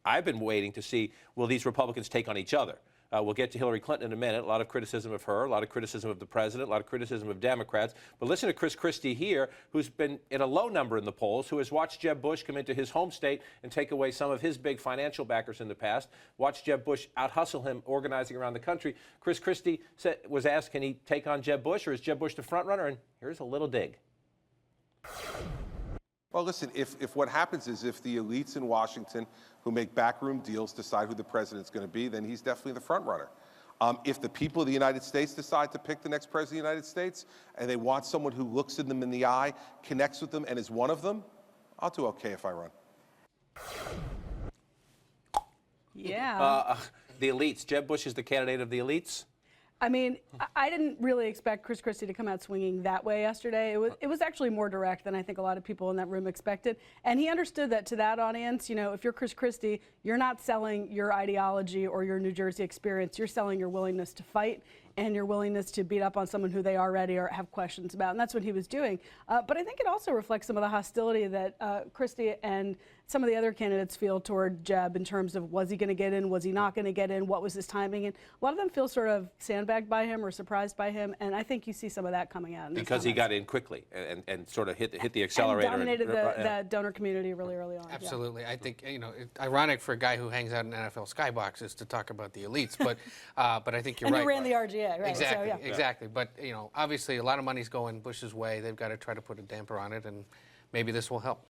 I've been waiting to see, will these Republicans take on each other? We'll get to Hillary Clinton in a minute. A lot of criticism of her, a lot of criticism of the president, a lot of criticism of Democrats. But listen to Chris Christie here, who's been in a low number in the polls, who has watched Jeb Bush come into his home state and take away some of his big financial backers in the past, watched Jeb Bush out-hustle him organizing around the country. Chris Christie was asked, can he take on Jeb Bush, or is Jeb Bush the front runner? And here's a little dig. Well, listen, if what happens is if the elites in Washington who make backroom deals decide who the president's going to be, then he's definitely the front runner. If the people of the United States decide to pick the next president of the United States and they want someone who looks at them in the eye, connects with them, and is one of them, I'll do okay if I run. Yeah. The elites. Jeb Bush is the candidate of the elites. I mean, I didn't really expect Chris Christie to come out swinging that way yesterday. It was actually more direct than I think a lot of people in that room expected. And he understood that to that audience, you know, if you're Chris Christie, you're not selling your ideology or your New Jersey experience. You're selling your willingness to fight and your willingness to beat up on someone who they already or have questions about. And that's what he was doing. But I think it also reflects some of the hostility that Christie and some of the other candidates feel toward Jeb in terms of, was he going to get in, was he not going to get in, what was his timing? And a lot of them feel sort of sandbagged by him or surprised by him. And I think you see some of that coming out. Because he got in quickly and sort of hit the accelerator. And dominated the donor community really early on. Absolutely. Yeah. I think, you know, it's ironic for a guy who hangs out in NFL skyboxes to talk about the elites, but I think you're right. And he ran the RGA, right? Exactly, So, yeah. exactly. But, you know, obviously a lot of money's going Bush's way. They've got to try to put a damper on it, and maybe this will help.